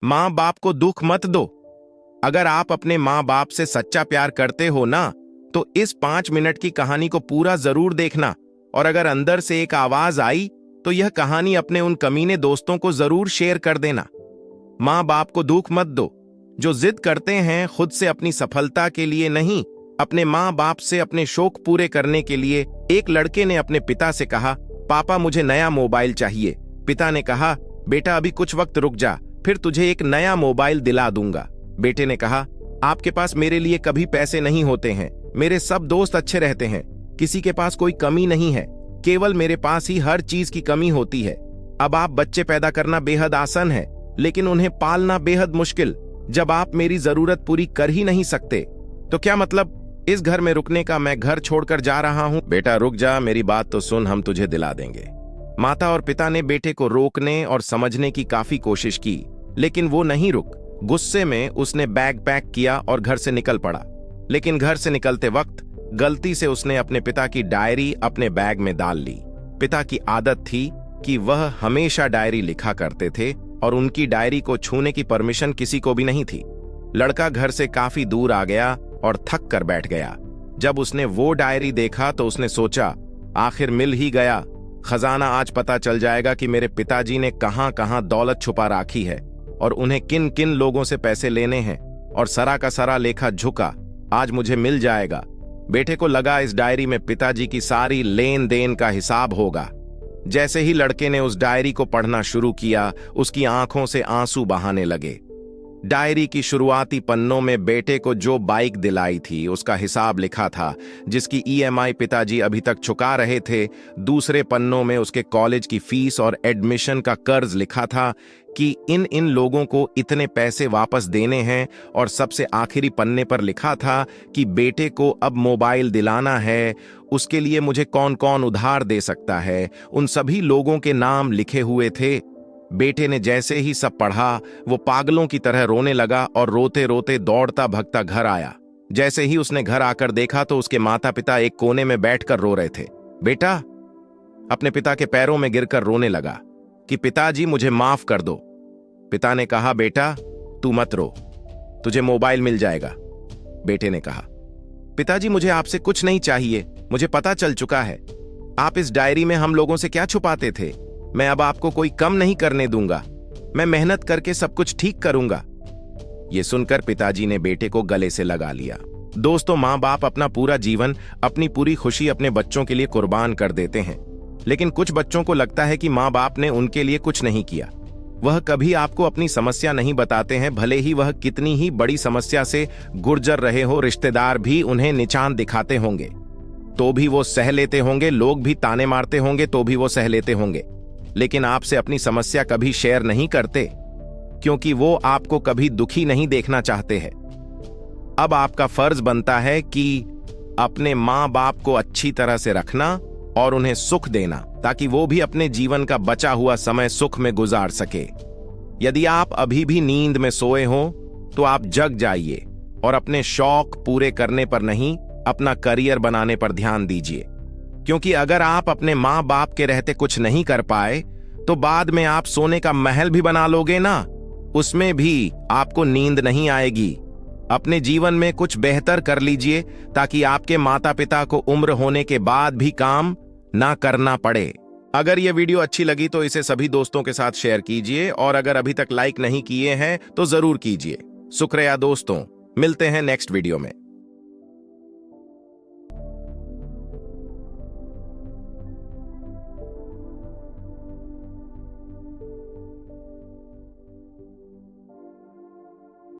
माँ बाप को दुख मत दो। अगर आप अपने माँ बाप से सच्चा प्यार करते हो ना, तो इस 5 मिनट की कहानी को पूरा जरूर देखना। और अगर अंदर से एक आवाज आई तो यह कहानी अपने उन कमीने दोस्तों को जरूर शेयर कर देना। माँ बाप को दुख मत दो। जो जिद करते हैं खुद से अपनी सफलता के लिए नहीं, अपने माँ बाप से अपने शौक पूरे करने के लिए। एक लड़के ने अपने पिता से कहा, पापा मुझे नया मोबाइल चाहिए। पिता ने कहा, बेटा अभी कुछ वक्त रुक जा, फिर तुझे एक नया मोबाइल दिला दूंगा। बेटे ने कहा, आपके पास मेरे लिए कभी पैसे नहीं होते हैं, मेरे सब दोस्त अच्छे रहते हैं, किसी के पास कोई कमी नहीं है, केवल मेरे पास ही हर चीज की कमी होती है। अब आप बच्चे पैदा करना बेहद आसान है, लेकिन उन्हें पालना बेहद मुश्किल। जब आप मेरी जरूरत पूरी कर ही नहीं सकते तो क्या मतलब इस घर में रुकने का? मैं घर छोड़कर जा रहा हूं। बेटा रुक जा, मेरी बात तो सुन, हम तुझे दिला देंगे। माता और पिता ने बेटे को रोकने और समझने की काफी कोशिश की, लेकिन वो नहीं रुक। गुस्से में उसने बैग पैक किया और घर से निकल पड़ा। लेकिन घर से निकलते वक्त गलती से उसने अपने पिता की डायरी अपने बैग में डाल ली। पिता की आदत थी कि वह हमेशा डायरी लिखा करते थे और उनकी डायरी को छूने की परमिशन किसी को भी नहीं थी। लड़का घर से काफी दूर आ गया और थक कर बैठ गया। जब उसने वो डायरी देखा तो उसने सोचा, आखिर मिल ही गया। खजाना आज पता चल जाएगा कि मेरे पिताजी ने कहां कहां दौलत छुपा रखी है और उन्हें किन किन लोगों से पैसे लेने हैं। और सरा का सरा लेखा झुका, आज मुझे मिल जाएगा। बेटे को लगा इस डायरी में पिताजी की सारी लेन देन का हिसाब होगा। जैसे ही लड़के ने उस डायरी को पढ़ना शुरू किया, उसकी आंखों से आंसू बहाने लगे। डायरी की शुरुआती पन्नों में बेटे को जो बाइक दिलाई थी उसका हिसाब लिखा था, जिसकी ईएमआई पिताजी अभी तक चुका रहे थे। दूसरे पन्नों में उसके कॉलेज की फीस और एडमिशन का कर्ज लिखा था कि इन इन लोगों को इतने पैसे वापस देने हैं। और सबसे आखिरी पन्ने पर लिखा था कि बेटे को अब मोबाइल दिलाना है, उसके लिए मुझे कौन कौन उधार दे सकता है। उन सभी लोगों के नाम लिखे हुए थे। बेटे ने जैसे ही सब पढ़ा, वो पागलों की तरह रोने लगा और रोते रोते दौड़ता भगता घर आया। जैसे ही उसने घर आकर देखा तो उसके माता पिता एक कोने में बैठकर रो रहे थे। बेटा अपने पिता के पैरों में गिरकर रोने लगा कि पिताजी मुझे माफ कर दो। पिता ने कहा, बेटा तू मत रो, तुझे मोबाइल मिल जाएगा। बेटे ने कहा, पिताजी मुझे आपसे कुछ नहीं चाहिए, मुझे पता चल चुका है। आप इस डायरी में हम लोगों से क्या छुपाते थे। मैं अब आपको कोई कम नहीं करने दूंगा, मैं मेहनत करके सब कुछ ठीक करूंगा। यह सुनकर पिताजी ने बेटे को गले से लगा लिया। दोस्तों, माँ बाप अपना पूरा जीवन, अपनी पूरी खुशी अपने बच्चों के लिए कुर्बान कर देते हैं, लेकिन कुछ बच्चों को लगता है कि माँ बाप ने उनके लिए कुछ नहीं किया। वह कभी आपको अपनी समस्या नहीं बताते हैं, भले ही वह कितनी ही बड़ी समस्या से गुजर रहे हो। रिश्तेदार भी उन्हें निशान दिखाते होंगे तो भी वो सह लेते होंगे, लोग भी ताने मारते होंगे तो भी वो सह लेते होंगे, लेकिन आपसे अपनी समस्या कभी शेयर नहीं करते, क्योंकि वो आपको कभी दुखी नहीं देखना चाहते हैं। अब आपका फर्ज बनता है कि अपने माँ बाप को अच्छी तरह से रखना और उन्हें सुख देना, ताकि वो भी अपने जीवन का बचा हुआ समय सुख में गुजार सके। यदि आप अभी भी नींद में सोए हो तो आप जग जाइए और अपने शौक पूरे करने पर नहीं, अपना करियर बनाने पर ध्यान दीजिए। क्योंकि अगर आप अपने माँ बाप के रहते कुछ नहीं कर पाए तो बाद में आप सोने का महल भी बना लोगे ना, उसमें भी आपको नींद नहीं आएगी। अपने जीवन में कुछ बेहतर कर लीजिए ताकि आपके माता पिता को उम्र होने के बाद भी काम ना करना पड़े। अगर यह वीडियो अच्छी लगी तो इसे सभी दोस्तों के साथ शेयर कीजिए और अगर अभी तक लाइक नहीं किए हैं तो जरूर कीजिए। शुक्रिया दोस्तों, मिलते हैं नेक्स्ट वीडियो में।